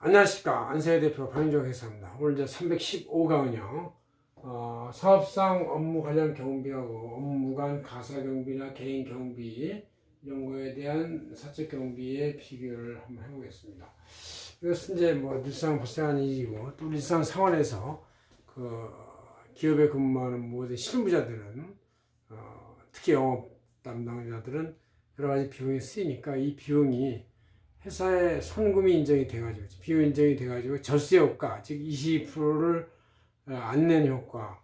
안녕하십니까. 안세해 대표 강인종 회사입니다. 오늘 이제 315강은요, 사업상 업무 관련 경비하고 업무 간 가사 경비나 개인 경비, 이런 거에 대한 사적 경비의 비교를 한번 해보겠습니다. 이것은 이제 뭐 일상 발생하는 일이고, 또 일상 생활에서 그 기업에 근무하는 모든 실무자들은, 특히 영업 담당자들은 여러 가지 비용이 쓰이니까 이 비용이 회사의 손금이 인정이 돼가지고, 비용 인정이 돼가지고, 절세 효과, 즉 22%를 안 낸 효과.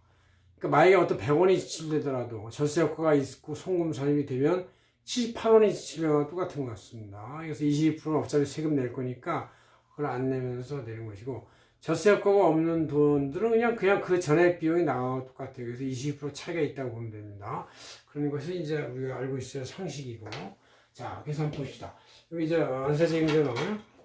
그러니까 만약에 어떤 100원이 지출되더라도 절세 효과가 있고 송금 산입이 되면 78원이 지출되면 똑같은 것 같습니다. 그래서 22%는 어차피 세금 낼 거니까 그걸 안 내면서 내는 것이고, 절세 효과가 없는 돈들은 그냥 그 전액 비용이 나와 똑같아요. 그래서 22% 차이가 있다고 보면 됩니다. 그런 것이 이제 우리가 알고 있어야 상식이고. 자, 그래서 한번 봅시다. 여기 이제 안사쟁이는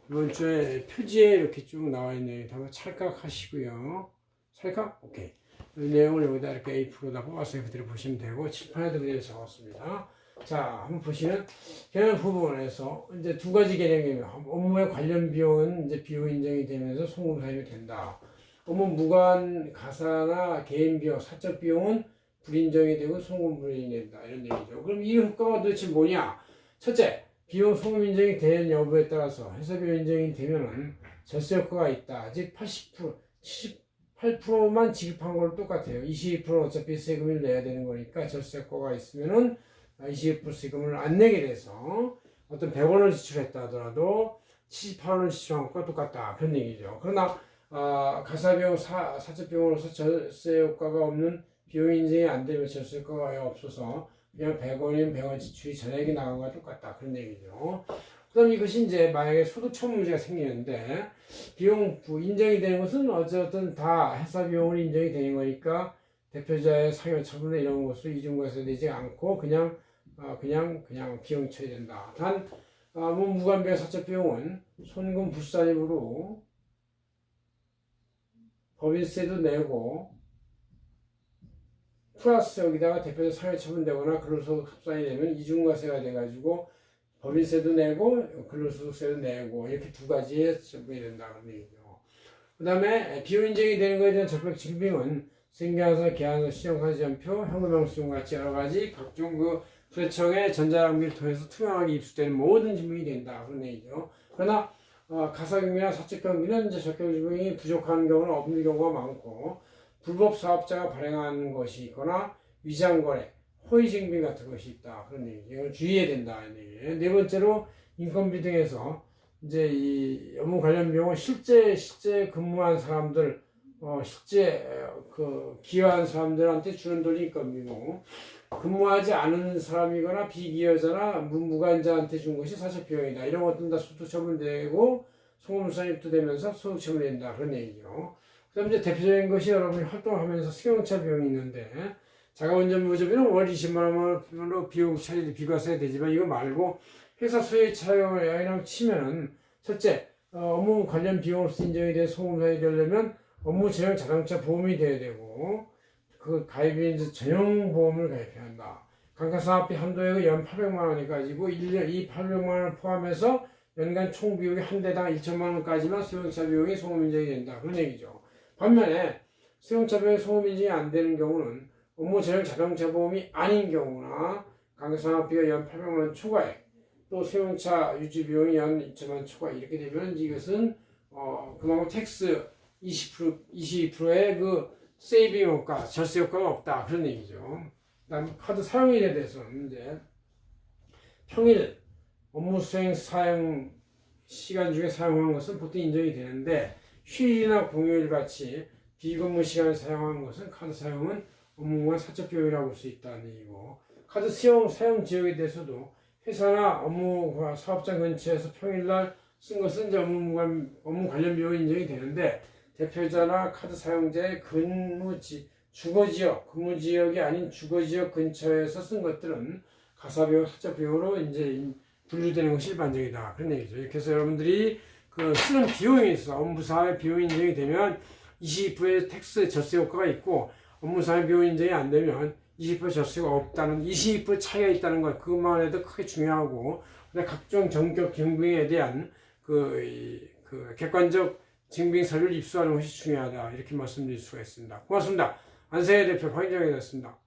이번 주에 표지에 이렇게 쭉 나와 있네요. 한번 찰칵하시고요. 찰칵? 오케이. 이 내용을 여기다 이렇게 A4다 뽑아서 그대로 보시면 되고, 칠판에도 그대로 적었습니다. 자, 한번 보시면 개념 부분에서 이제 두 가지 개념이에요. 업무에 관련 비용은 이제 비용 인정이 되면서 송금 사입이 된다. 업무 무관 가사나 개인 비용, 사적 비용은 불인정이 되고 송금 불인이 된다. 이런 얘기죠. 그럼 이 효과가 도대체 뭐냐? 첫째, 비용 송금 인정이 된 여부에 따라서 회사 비용 인정이 되면은 절세 효과가 있다. 즉 80%, 78%만 지급한 거랑 똑같아요. 22%는 어차피 세금을 내야 되는 거니까 절세 효과가 있으면은 20% 세금을 안 내게 돼서 어떤 100원을 지출했다 하더라도 78원을 지출한 것과 똑같다. 그런 얘기죠. 그러나 가사비용, 사적 비용으로서 절세 효과가 없는 비용 인정이 안 되면 절세 효과가 없어서 그냥 100원이면 100원 지출이 전액이 나간 거와 똑같다. 그런 얘기죠. 그 다음 이것이 이제 만약에 소득처분 문제가 생기는데, 비용 인정이 되는 것은 어쨌든 다 회사 비용으로 인정이 되는 거니까 대표자의 상여처분이나 이런 것으로 이중과세 되지 않고 그냥 비용 처리된다. 단, 무관비용 사적 비용은 손금 불산입으로 법인세도 내고 플러스 여기다가 대표자 상해 처분되거나 근로소득 합산이 되면 이중과세가 돼가지고 법인세도 내고 근로소득세도 내고 이렇게 두 가지에 적용이 된다는 얘기죠. 그 다음에 비용 인정이 되는 것에 대한 적격 증빙은 생계환서, 계환서, 신용카드 전표, 현금영수증 같이 여러 가지 각종 그 부세청의 전자장비를 통해서 투명하게 입수되는 모든 증빙이 된다. 그런 얘기죠. 그러나 가사경비나 사적경비는 이제 적격 증빙이 부족한 경우는 없는 경우가 많고, 불법 사업자가 발행하는 것이 있거나 위장거래, 허위증빙 같은 것이 있다. 그런 얘기죠. 이걸 주의해야 된다. 이런 얘기예요. 네 번째로 인건비 등에서 이제 이 업무 관련 비용은 실제 근무한 사람들, 실제 기여한 사람들한테 주는 돈이 인건비고, 근무하지 않은 사람이거나 비기여자나 무관자한테 준 것이 사적 비용이다. 이런 것들은 다 소득처분되고 송금산입도 되면서 소득처분된다. 그런 얘기죠. 그 다음 이제 대표적인 것이 여러분이 활동하면서 승용차 비용이 있는데, 자가운전 무조비는 월 20만 원으로 비용 처리 비과세 되지만, 이거 말고 회사 소유 차량을 치면은 첫째, 업무 관련 비용으로서 인정이 된 송금사이 되려면 업무 전용 자동차 보험이 돼야 되고, 그 가입이 이제 전용 보험을 가입해야 한다. 감가상각비 한도액은 연 800만 원이 가지고 1년 이 800만 원을 포함해서 연간 총 비용이 한 대당 1천만 원까지만 승용차 비용이 송금 인정이 된다. 그런 얘기죠. 반면에 승용차 비용이 송금 인정이 안 되는 경우는 업무 전용 자동차 보험이 아닌 경우나 감가상각비가 연 800만 원 초과액, 또 승용차 유지 비용이 연 2천만 원 초과액, 이렇게 되면 이것은 그만큼 텍스 22%의 그 세이빙 효과, 절세 효과가 없다. 그런 얘기죠. 그다음 카드 사용일에 대해서는 이제 평일 업무 수행 사용 시간 중에 사용한 것은 보통 인정이 되는데, 휴일이나 공휴일 같이 비근무 시간에 사용한 것은 카드 사용은 업무관 사적 비용이라고 볼 수 있다는 얘기고, 카드 사용 지역에 대해서도 회사나 업무 사업장 근처에서 평일날 쓴 것은 이제 업무 관련 비용이 인정이 되는데, 대표자나 카드 사용자의 주거지역, 근무지역이 아닌 주거지역 근처에서 쓴 것들은 가사비용, 사적 비용으로 이제 분류되는 것이 일반적이다. 그런 얘기죠. 이렇게 해서 여러분들이 그 쓰는 비용에 있어 업무사의 비용 인정이 되면 20%의 텍스 절세 효과가 있고, 업무사의 비용 인정이 안 되면 20% 절세가 없다는, 20% 차이가 있다는 것, 그것만 해도 크게 중요하고, 각종 정격 경비에 대한 그 객관적 증빙서를 입수하는 것이 중요하다. 이렇게 말씀드릴 수가 있습니다. 고맙습니다. 안세해 대표 황인정이었습니다.